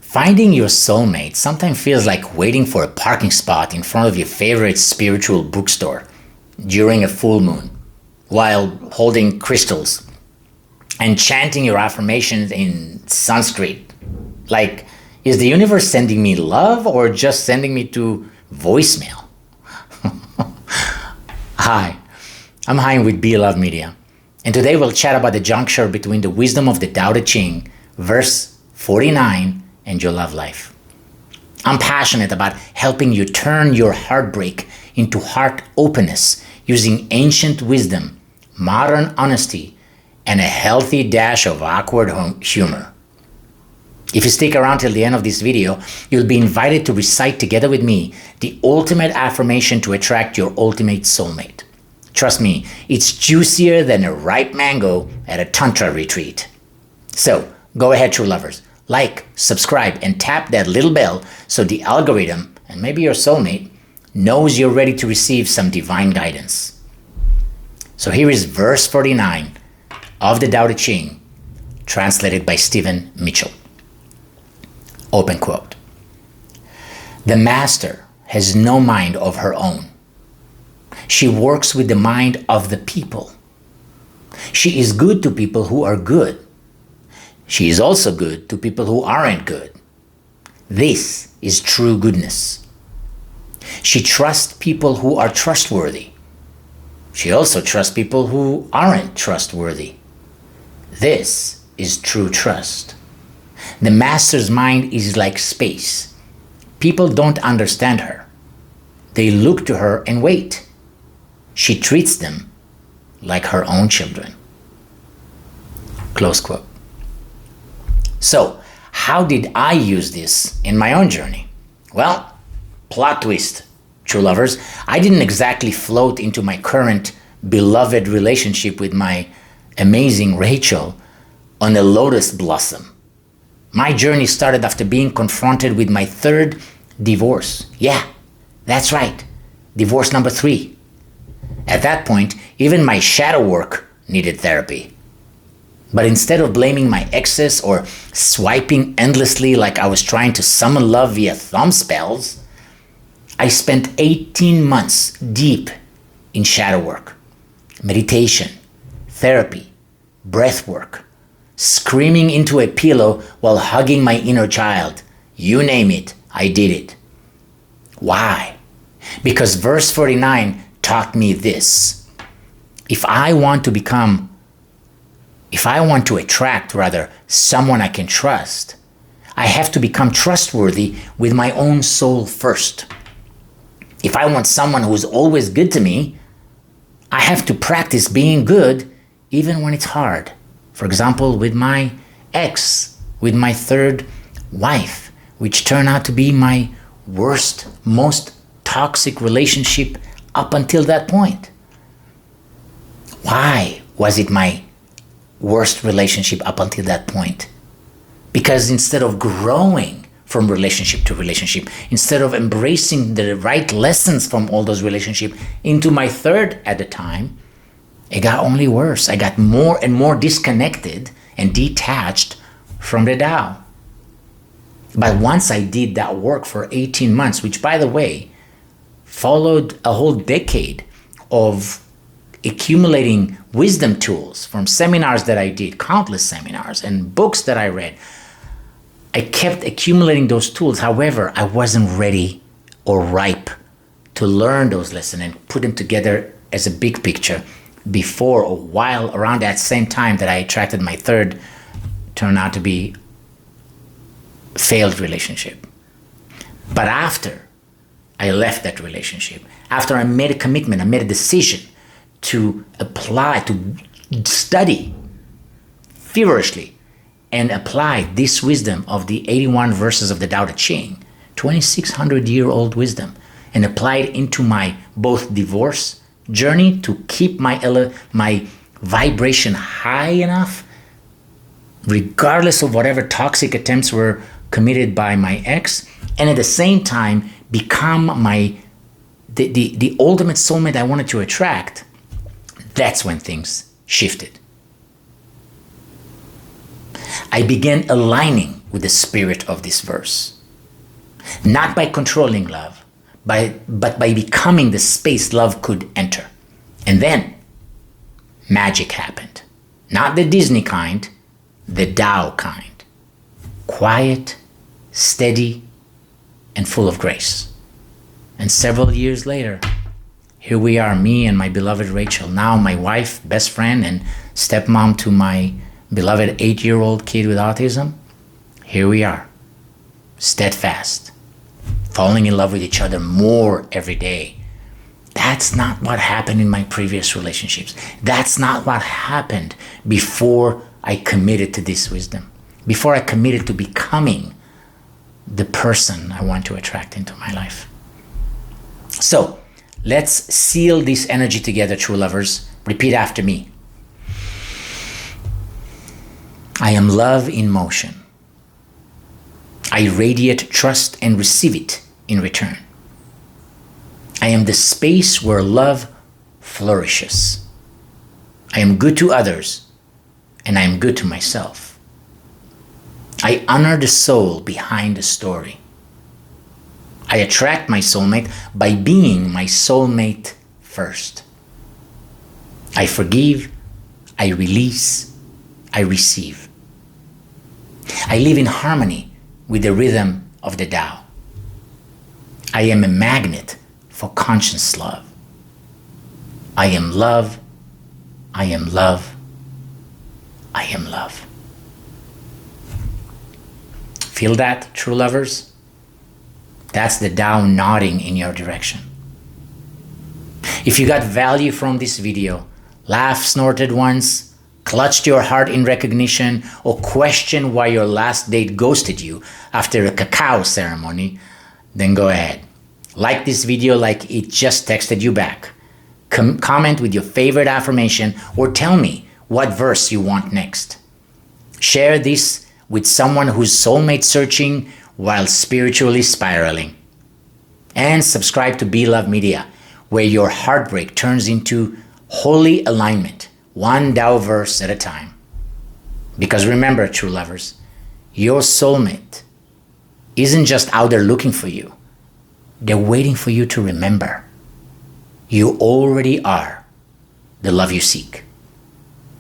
Finding your soulmate sometimes feels like waiting for a parking spot in front of your favorite spiritual bookstore during a full moon while holding crystals and chanting your affirmations in Sanskrit. Like, is the universe sending me love or just sending me to voicemail? Hi, I'm Haim with Be Love Media, and today we'll chat about the juncture between the wisdom of the Tao Te Ching Verse 49 and your love life. I'm passionate about helping you turn your heartbreak into heart openness using ancient wisdom, modern honesty, and a healthy dash of awkward humor. If you stick around till the end of this video, you'll be invited to recite together with me the ultimate affirmation to attract your ultimate soulmate. Trust me, it's juicier than a ripe mango at a tantra retreat. So, go ahead, true lovers. Like, subscribe, and tap that little bell so the algorithm, and maybe your soulmate, knows you're ready to receive some divine guidance. So here is verse 49 of the Tao Te Ching, translated by Stephen Mitchell. Open quote. The master has no mind of her own. She works with the mind of the people. She is good to people who are good. She is also good to people who aren't good. This is true goodness. She trusts people who are trustworthy. She also trusts people who aren't trustworthy. This is true trust. The master's mind is like space. People don't understand her. They look to her and wait. She treats them like her own children. Close quote. So, how did I use this in my own journey? Well, plot twist, true lovers. I didn't exactly float into my current beloved relationship with my amazing Rachel on a lotus blossom. My journey started after being confronted with my third divorce. Yeah, that's right. Divorce number 3. At that point, even my shadow work needed therapy. But instead of blaming my exes or swiping endlessly like I was trying to summon love via thumb spells, I spent 18 months deep in shadow work, meditation, therapy, breath work, screaming into a pillow while hugging my inner child. You name it, I did it. Why? Because verse 49 taught me this. If I want to attract someone I can trust, I have to become trustworthy with my own soul first. If I want someone who's always good to me, I have to practice being good even when it's hard. For example, with my ex, with my third wife, which turned out to be my worst, most toxic relationship up until that point. Why was it my worst relationship up until that point? Because instead of growing from relationship to relationship, instead of embracing the right lessons from all those relationships into my third at the time, it got only worse. I got more and more disconnected and detached from the Tao. But once I did that work for 18 months, which by the way, followed a whole decade of accumulating wisdom tools from seminars that I did, countless seminars and books that I read. I kept accumulating those tools. However, I wasn't ready or ripe to learn those lessons and put them together as a big picture before or while around that same time that I attracted my third, turned out to be failed relationship. But after I left that relationship, after I made a commitment, I made a decision to apply, to study feverishly and apply this wisdom of the 81 verses of the Tao Te Ching, 2,600-year-old wisdom, and apply it into my both divorce journey to keep my vibration high enough, regardless of whatever toxic attempts were committed by my ex, and at the same time become the ultimate soulmate I wanted to attract. That's when things shifted. I began aligning with the spirit of this verse. Not by controlling love, but by becoming the space love could enter. And then magic happened. Not the Disney kind, the Tao kind. Quiet, steady, and full of grace. And several years later, here we are, me and my beloved Rachel, now my wife, best friend, and stepmom to my beloved 8-year-old kid with autism. Here we are, steadfast, falling in love with each other more every day. That's not what happened in my previous relationships. That's not what happened before I committed to this wisdom, before I committed to becoming the person I want to attract into my life. So let's seal this energy together, true lovers. Repeat after me. I am love in motion. I radiate trust and receive it in return. I am the space where love flourishes. I am good to others, and I am good to myself. I honor the soul behind the story. I attract my soulmate by being my soulmate first. I forgive, I release, I receive. I live in harmony with the rhythm of the Tao. I am a magnet for conscious love. I am love, I am love, I am love. Feel that, true lovers? That's the Tao nodding in your direction. If you got value from this video, laughed, snorted once, clutched your heart in recognition, or questioned why your last date ghosted you after a cacao ceremony, then go ahead. Like this video like it just texted you back. Comment with your favorite affirmation or tell me what verse you want next. Share this with someone who's soulmate searching while spiritually spiraling. And subscribe to Be Love Media, where your heartbreak turns into holy alignment, one Tao verse at a time. Because remember, true lovers, your soulmate isn't just out there looking for you. They're waiting for you to remember. You already are the love you seek.